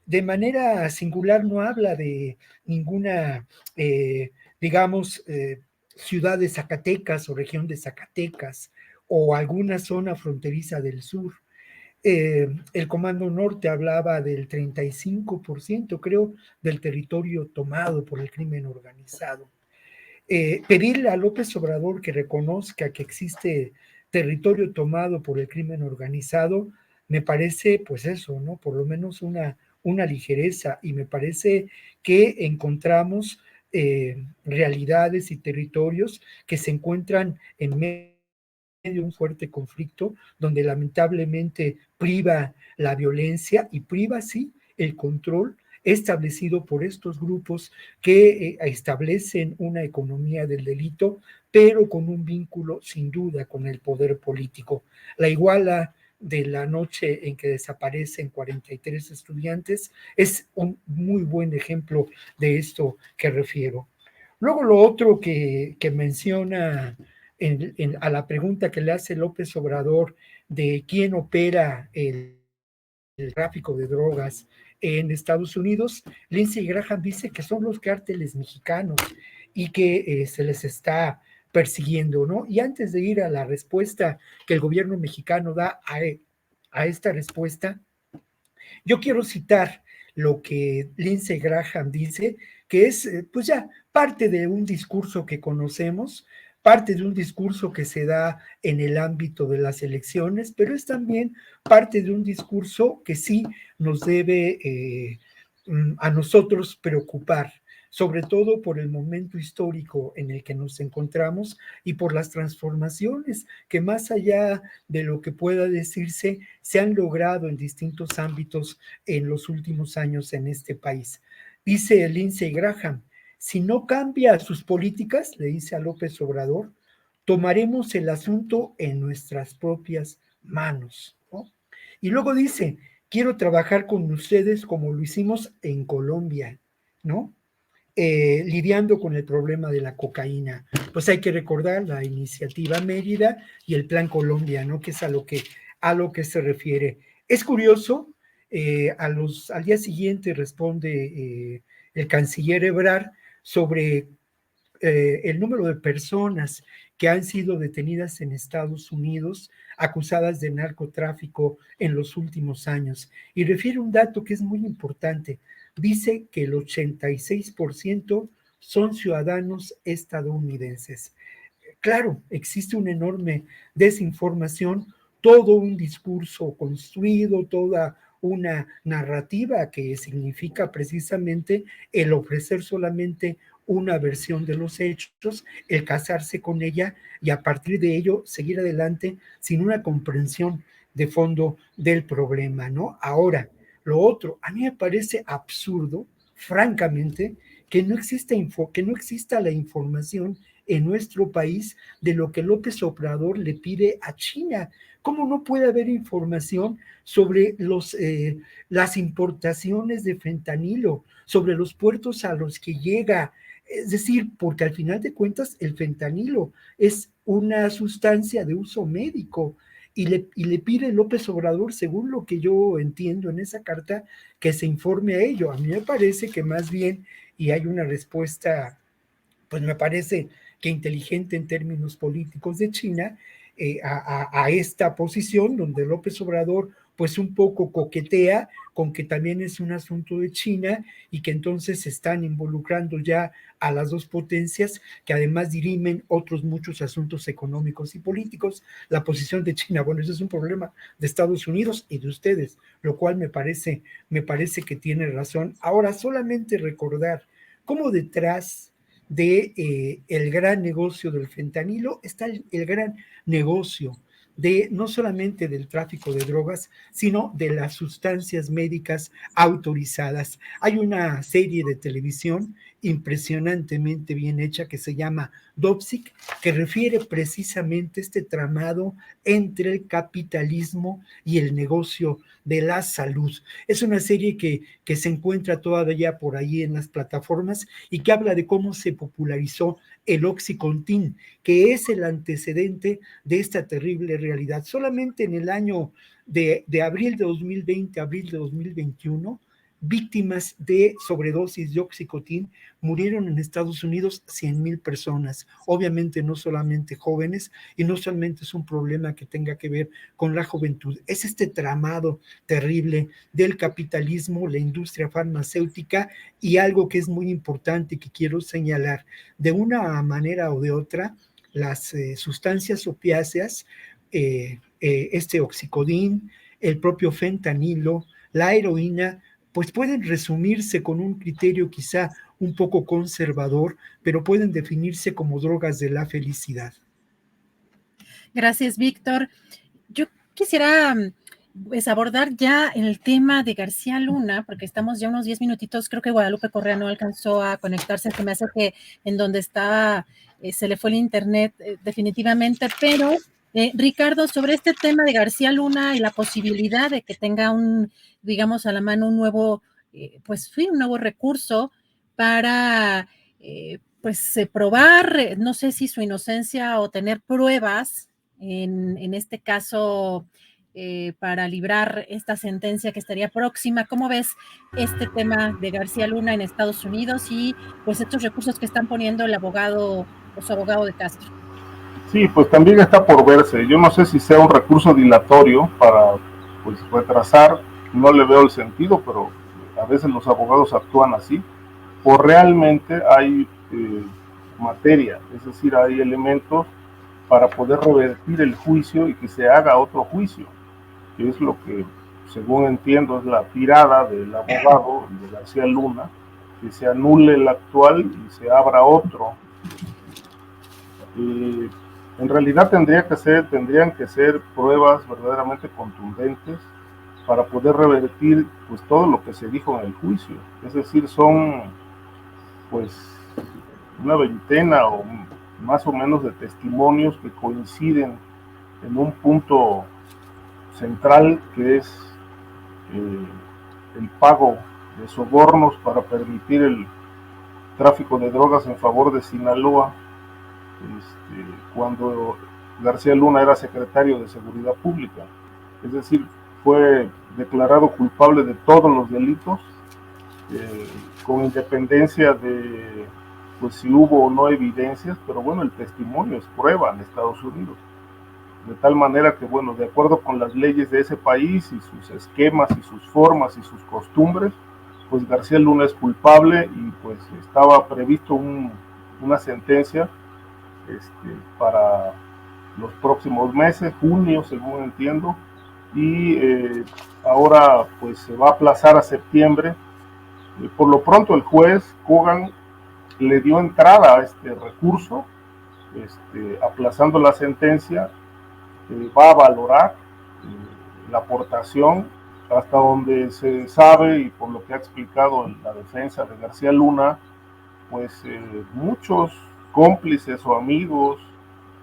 De manera singular no habla de ninguna, digamos, ciudad de Zacatecas o región de Zacatecas o alguna zona fronteriza del sur. El Comando Norte hablaba del 35%, creo, del territorio tomado por el crimen organizado. Pedirle a López Obrador que reconozca que existe territorio tomado por el crimen organizado, me parece, pues eso, ¿no? Por lo menos una ligereza, y me parece que encontramos realidades y territorios que se encuentran en medio de un fuerte conflicto donde lamentablemente priva la violencia y priva, sí, el control establecido por estos grupos que establecen una economía del delito, pero con un vínculo sin duda con el poder político. La Iguala de la noche en que desaparecen 43 estudiantes es un muy buen ejemplo de esto que refiero. Luego lo otro que menciona a la pregunta que le hace López Obrador de quién opera el tráfico de drogas en Estados Unidos, Lindsey Graham dice que son los cárteles mexicanos y que se les está persiguiendo, ¿no? Y antes de ir a la respuesta que el gobierno mexicano da a esta respuesta, yo quiero citar lo que Lindsey Graham dice, que es pues ya parte de un discurso que conocemos, parte de un discurso que se da en el ámbito de las elecciones, pero es también parte de un discurso que sí nos debe a nosotros preocupar, sobre todo por el momento histórico en el que nos encontramos y por las transformaciones que más allá de lo que pueda decirse, se han logrado en distintos ámbitos en los últimos años en este país. Dice Lindsey Graham, si no cambia sus políticas, le dice a López Obrador, tomaremos el asunto en nuestras propias manos, ¿no? Y luego dice, quiero trabajar con ustedes como lo hicimos en Colombia, ¿no? Lidiando con el problema de la cocaína. Pues hay que recordar la iniciativa Mérida y el Plan Colombia, ¿no? Que es a lo que se refiere. Es curioso, al día siguiente responde el canciller Ebrard sobre el número de personas que han sido detenidas en Estados Unidos acusadas de narcotráfico en los últimos años. Y refiere un dato que es muy importante. Dice que el 86% son ciudadanos estadounidenses. Claro, existe una enorme desinformación, todo un discurso construido, toda una narrativa que significa precisamente el ofrecer solamente una versión de los hechos, el casarse con ella y a partir de ello seguir adelante sin una comprensión de fondo del problema, ¿no? Ahora, lo otro, a mí me parece absurdo, francamente, que no exista la información en nuestro país de lo que López Obrador le pide a China. ¿Cómo no puede haber información sobre las importaciones de fentanilo, sobre los puertos a los que llega? Es decir, porque al final de cuentas el fentanilo es una sustancia de uso médico y le pide López Obrador, según lo que yo entiendo en esa carta, que se informe a ello. A mí me parece que más bien, y hay una respuesta, pues me parece que inteligente en términos políticos de China, a esta posición donde López Obrador pues un poco coquetea con que también es un asunto de China y que entonces se están involucrando ya a las dos potencias que además dirimen otros muchos asuntos económicos y políticos. La posición de China, bueno, eso es un problema de Estados Unidos y de ustedes, lo cual me parece que tiene razón. Ahora, solamente recordar cómo detrás de el gran negocio del fentanilo está el gran negocio de no solamente del tráfico de drogas, sino de las sustancias médicas autorizadas. Hay una serie de televisión impresionantemente bien hecha que se llama Dopsic, que refiere precisamente este tramado entre el capitalismo y el negocio de la salud. Es una serie que se encuentra todavía por ahí en las plataformas y que habla de cómo se popularizó el Oxycontin, que es el antecedente de esta terrible realidad. Solamente en el año de abril de 2020 a abril de 2021, víctimas de sobredosis de Oxycontin murieron en Estados Unidos 100,000 personas. Obviamente no solamente jóvenes, y no solamente es un problema que tenga que ver con la juventud, es este tramado terrible del capitalismo, la industria farmacéutica, y algo que es muy importante que quiero señalar: de una manera o de otra, las sustancias opiáceas, este oxicodín, el propio fentanilo, la heroína, pues pueden resumirse con un criterio quizá un poco conservador, pero pueden definirse como drogas de la felicidad. Gracias, Víctor. Yo quisiera pues abordar ya el tema de García Luna, porque estamos ya unos 10 minutitos, creo que Guadalupe Correa no alcanzó a conectarse, se me hace que en donde está se le fue el internet definitivamente, pero Ricardo, sobre este tema de García Luna y la posibilidad de que tenga digamos, a la mano un nuevo, pues sí, un nuevo recurso para, pues, probar, no sé si su inocencia o tener pruebas, en este caso, para librar esta sentencia que estaría próxima. ¿Cómo ves este tema de García Luna en Estados Unidos y pues estos recursos que están poniendo el abogado o su abogado de Castro? Sí, pues también está por verse. Yo no sé si sea un recurso dilatorio para pues retrasar, no le veo el sentido, pero a veces los abogados actúan así, o realmente hay materia, es decir, hay elementos para poder revertir el juicio y que se haga otro juicio, que es lo que, según entiendo, es la tirada del abogado de García Luna, que se anule el actual y se abra otro. En realidad tendrían que ser pruebas verdaderamente contundentes para poder revertir pues todo lo que se dijo en el juicio. Es decir, son pues una veintena o más o menos de testimonios que coinciden en un punto central, que es el pago de sobornos para permitir el tráfico de drogas en favor de Sinaloa, cuando García Luna era secretario de Seguridad Pública. Es decir, fue declarado culpable de todos los delitos, con independencia de pues si hubo o no evidencias, pero bueno, el testimonio es prueba en Estados Unidos. De tal manera que, bueno, de acuerdo con las leyes de ese país y sus esquemas y sus formas y sus costumbres, pues García Luna es culpable y pues estaba previsto una sentencia para los próximos meses, junio según entiendo, y ahora pues se va a aplazar a septiembre. Por lo pronto el juez Kogan le dio entrada a este recurso, aplazando la sentencia. Va a valorar la aportación, hasta donde se sabe y por lo que ha explicado en la defensa de García Luna, pues muchos cómplices o amigos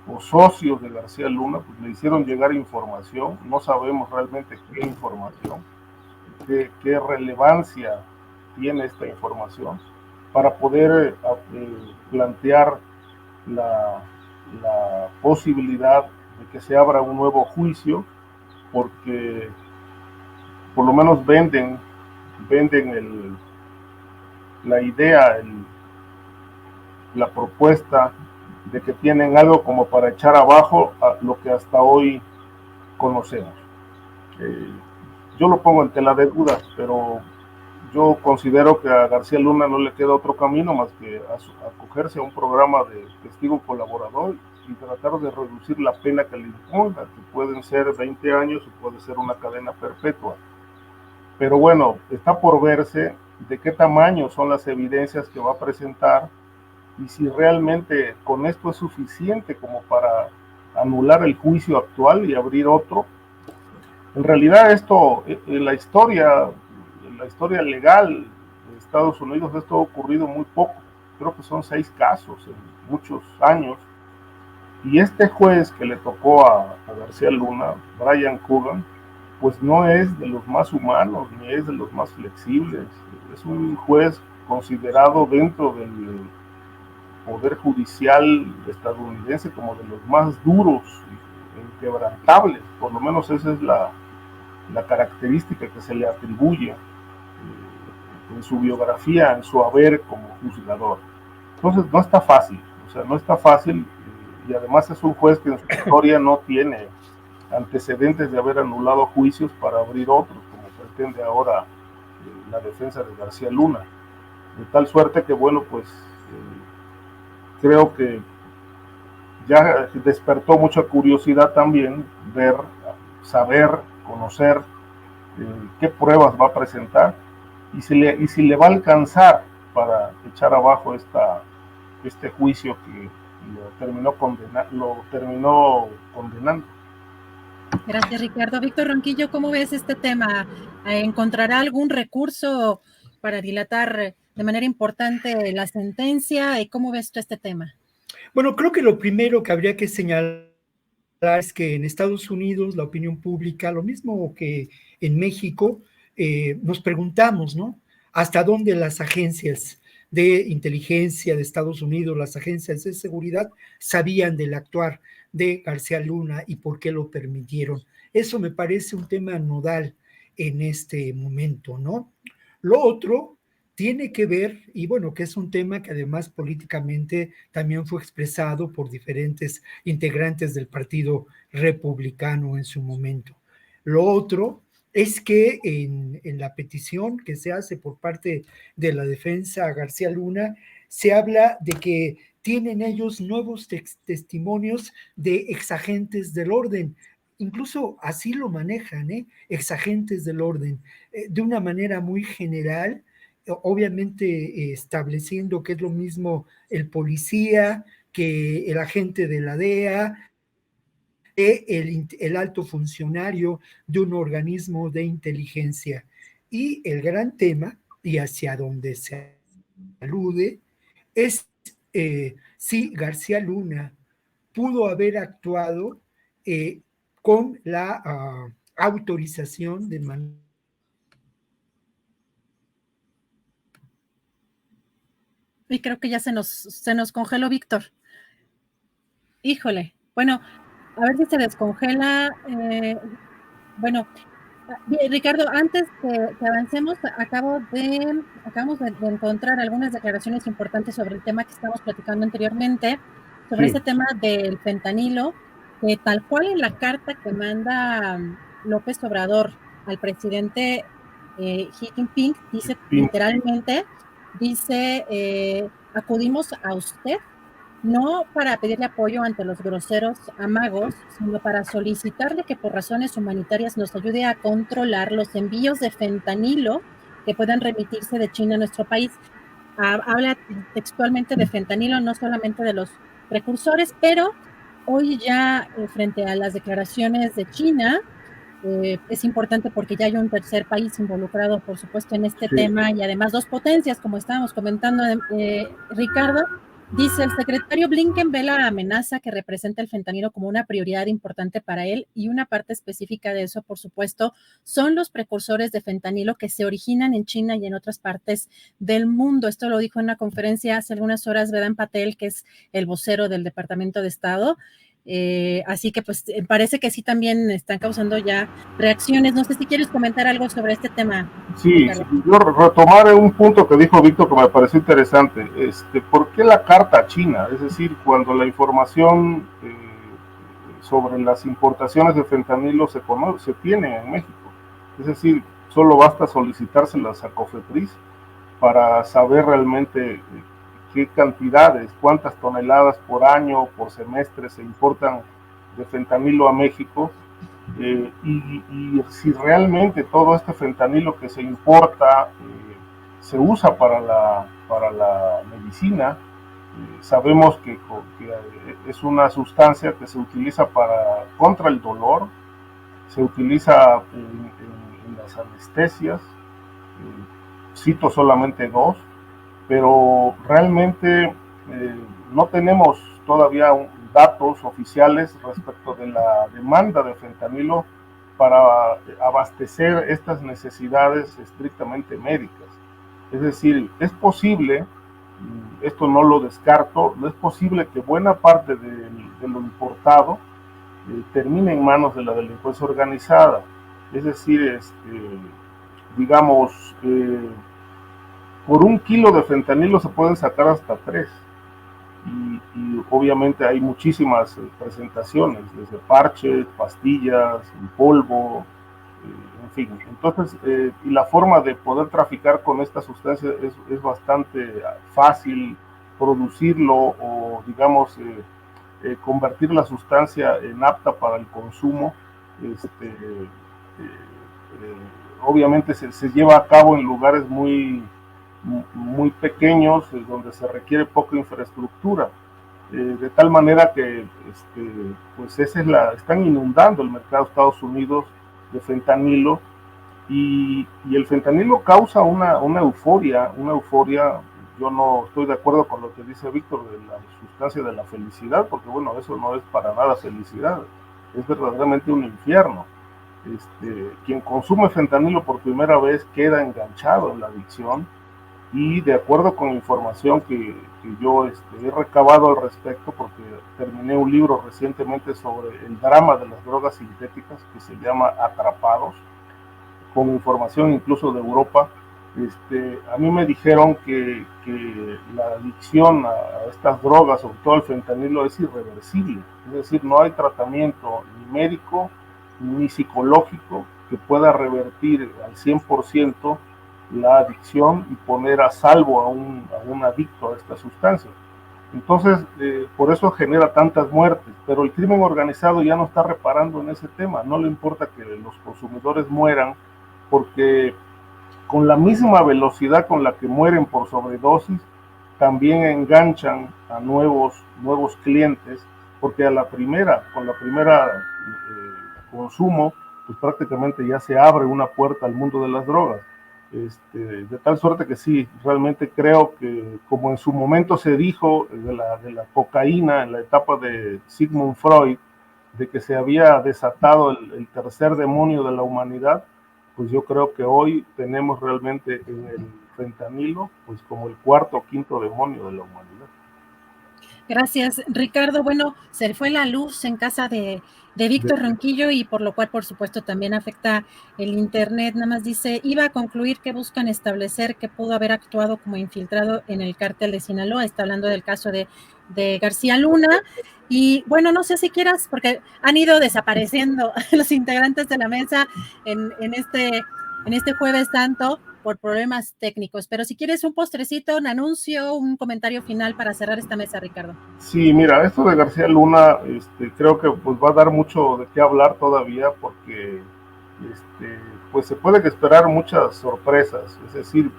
o socios de García Luna pues le hicieron llegar información. No sabemos realmente qué información, qué relevancia tiene esta información para poder plantear la posibilidad de que se abra un nuevo juicio, porque por lo menos venden la idea, la propuesta de que tienen algo como para echar abajo a lo que hasta hoy conocemos. Yo lo pongo en tela de dudas, pero yo considero que a García Luna no le queda otro camino más que acogerse a un programa de testigo colaborador y tratar de reducir la pena que le imponga, que pueden ser 20 años o puede ser una cadena perpetua. Pero bueno, está por verse de qué tamaño son las evidencias que va a presentar y si realmente con esto es suficiente como para anular el juicio actual y abrir otro. En realidad esto, en la historia legal de Estados Unidos, esto ha ocurrido muy poco. Creo que son 6 casos en muchos años. Y este juez que le tocó a García Luna, Brian Cogan, pues no es de los más humanos, ni es de los más flexibles. Es un juez considerado dentro del Poder Judicial estadounidense como de los más duros, inquebrantables. Por lo menos esa es la característica que se le atribuye en su biografía, en su haber como juzgador. Entonces no está fácil, no está fácil, y además es un juez que en su historia no tiene antecedentes de haber anulado juicios para abrir otros, como pretende ahora la defensa de García Luna. De tal suerte que, bueno, pues creo que ya despertó mucha curiosidad también ver, saber, conocer qué pruebas va a presentar y si le va a alcanzar para echar abajo este juicio que lo terminó condenando. Gracias, Ricardo. Víctor Ronquillo, ¿cómo ves este tema? ¿Encontrará algún recurso para dilatar de manera importante la sentencia? ¿Y cómo ves tú este tema? Bueno, creo que lo primero que habría que señalar es que en Estados Unidos la opinión pública, lo mismo que en México, nos preguntamos, ¿no? ¿Hasta dónde las agencias de inteligencia de Estados Unidos, las agencias de seguridad, sabían del actuar de García Luna y por qué lo permitieron? Eso me parece un tema nodal en este momento, ¿no? Lo otro tiene que ver, y bueno, que es un tema que además políticamente también fue expresado por diferentes integrantes del Partido Republicano en su momento. Lo otro es que en la petición que se hace por parte de la defensa a García Luna, se habla de que tienen ellos nuevos testimonios de exagentes del orden. Incluso así lo manejan, exagentes del orden, de una manera muy general, obviamente estableciendo que es lo mismo el policía que el agente de la DEA, el alto funcionario de un organismo de inteligencia. Y el gran tema, y hacia donde se alude, es si García Luna pudo haber actuado con la autorización de manera. Y creo que ya se nos congeló Víctor. Híjole, bueno, a ver si se descongela. Bueno, bien, Ricardo, antes que avancemos, acabamos de encontrar algunas declaraciones importantes sobre el tema que estamos platicando anteriormente, sobre ese tema del fentanilo, que tal cual en la carta que manda López Obrador al presidente Xi Jinping, dice literalmente, acudimos a usted no para pedirle apoyo ante los groseros amagos, sino para solicitarle que por razones humanitarias nos ayude a controlar los envíos de fentanilo que puedan remitirse de China a nuestro país. Habla textualmente de fentanilo, no solamente de los precursores, pero hoy ya frente a las declaraciones de China, es importante porque ya hay un tercer país involucrado, por supuesto, en este tema, y además 2 potencias, como estábamos comentando, Ricardo. Dice, el secretario Blinken ve la amenaza que representa el fentanilo como una prioridad importante para él, y una parte específica de eso, por supuesto, son los precursores de fentanilo que se originan en China y en otras partes del mundo. Esto lo dijo en una conferencia hace algunas horas Vedant Patel, que es el vocero del Departamento de Estado. Así que pues parece que sí también están causando ya reacciones. No sé si quieres comentar algo sobre este tema. Sí, yo retomar un punto que dijo Víctor que me pareció interesante. ¿Por qué la carta a China? Es decir, cuando la información sobre las importaciones de fentanilo se tiene en México. Es decir, solo basta solicitárselas a COFEPRIS para saber realmente qué cantidades, cuántas toneladas por año o por semestre se importan de fentanilo a México, y si realmente todo este fentanilo que se importa se usa para la medicina, Sabemos que es una sustancia que se utiliza contra el dolor, se utiliza en las anestesias, cito solamente dos, pero realmente no tenemos todavía datos oficiales respecto de la demanda de fentanilo para abastecer estas necesidades estrictamente médicas. Es decir, es posible, esto no lo descarto, es posible que buena parte de lo importado termine en manos de la delincuencia organizada. Es decir, digamos, por 1 kilo de fentanilo se pueden sacar hasta 3. Y obviamente hay muchísimas presentaciones, desde parches, pastillas, polvo, en fin. Entonces, y la forma de poder traficar con esta sustancia es bastante fácil, producirlo o, digamos, convertir la sustancia en apta para el consumo. Obviamente se lleva a cabo en lugares muy pequeños, donde se requiere poca infraestructura, de tal manera que pues están inundando el mercado de Estados Unidos de fentanilo, y el fentanilo causa una euforia. Yo no estoy de acuerdo con lo que dice Víctor de la sustancia de la felicidad, porque bueno, eso no es para nada felicidad, es verdaderamente un infierno. Quien consume fentanilo por primera vez queda enganchado en la adicción, y de acuerdo con información que yo he recabado al respecto, porque terminé un libro recientemente sobre el drama de las drogas sintéticas que se llama Atrapados, con información incluso de Europa. A mí me dijeron que la adicción a estas drogas, sobre todo al fentanilo, es irreversible. Es decir, no hay tratamiento ni médico ni psicológico que pueda revertir al 100% la adicción y poner a salvo a un adicto a esta sustancia. Entonces, por eso genera tantas muertes, pero el crimen organizado ya no está reparando en ese tema. No le importa que los consumidores mueran, porque con la misma velocidad con la que mueren por sobredosis, también enganchan a nuevos clientes, porque con la primera consumo, pues prácticamente ya se abre una puerta al mundo de las drogas. De tal suerte que sí, realmente creo que, como en su momento se dijo de la cocaína en la etapa de Sigmund Freud, de que se había desatado el tercer demonio de la humanidad, pues yo creo que hoy tenemos realmente en el fentanilo pues como el cuarto o quinto demonio de la humanidad. Gracias, Ricardo. Bueno, se fue la luz en casa de Víctor Ronquillo, y por lo cual, por supuesto, también afecta el internet. Nada más dice, iba a concluir que buscan establecer que pudo haber actuado como infiltrado en el cártel de Sinaloa. Está hablando del caso de García Luna. Y bueno, no sé si quieras, porque han ido desapareciendo los integrantes de la mesa en este Jueves Santo por problemas técnicos, pero si quieres un postrecito, un anuncio, un comentario final para cerrar esta mesa, Ricardo. Sí, mira, esto de García Luna, creo que pues va a dar mucho de qué hablar todavía, porque pues se pueden esperar muchas sorpresas. Es decir,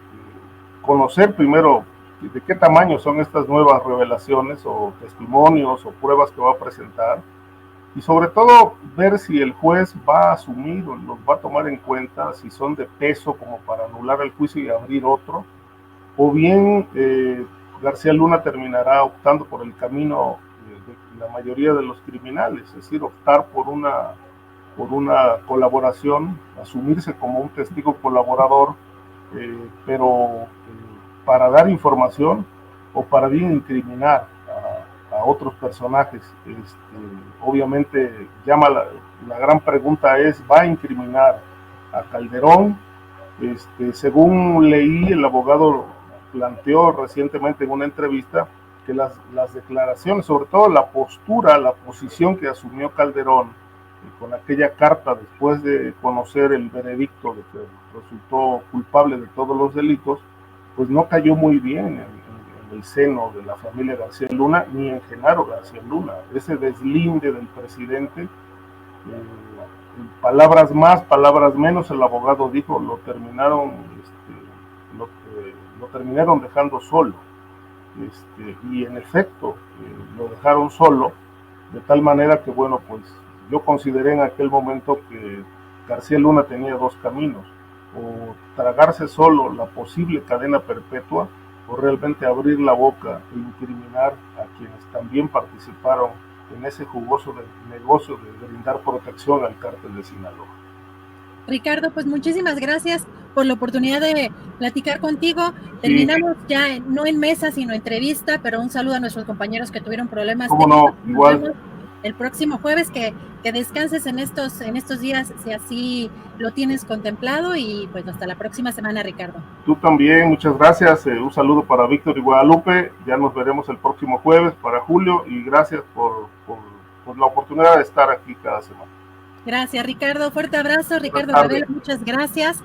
conocer primero de qué tamaño son estas nuevas revelaciones o testimonios o pruebas que va a presentar, y sobre todo ver si el juez va a asumir o los va a tomar en cuenta, si son de peso como para anular el juicio y abrir otro, o bien García Luna terminará optando por el camino de la mayoría de los criminales, es decir, optar por una colaboración, asumirse como un testigo colaborador, pero para dar información o para bien incriminar a otros personajes. Obviamente llama la gran pregunta es, ¿va a incriminar a Calderón? Según leí, el abogado planteó recientemente en una entrevista que las declaraciones, sobre todo la posición que asumió Calderón con aquella carta después de conocer el veredicto de que resultó culpable de todos los delitos, pues no cayó muy bien en el seno de la familia García Luna, ni en Genaro García Luna. Ese deslinde del presidente, palabras más, palabras menos, el abogado dijo, lo terminaron dejando solo. y en efecto lo dejaron solo, de tal manera que, bueno, pues yo consideré en aquel momento que García Luna tenía dos caminos: o tragarse solo la posible cadena perpetua, o realmente abrir la boca e incriminar a quienes también participaron en ese jugoso negocio de brindar protección al cártel de Sinaloa. Ricardo, pues muchísimas gracias por la oportunidad de platicar contigo. Terminamos ya, no en mesa, sino entrevista, pero un saludo a nuestros compañeros que tuvieron problemas técnicos. No, igual. El próximo jueves, que descanses en estos días, si así lo tienes contemplado, y pues hasta la próxima semana, Ricardo. Tú también, muchas gracias. Un saludo para Víctor y Guadalupe. Ya nos veremos el próximo jueves para Julio, y gracias por la oportunidad de estar aquí cada semana. Gracias, Ricardo. Fuerte abrazo, Ricardo Ravelo, muchas gracias.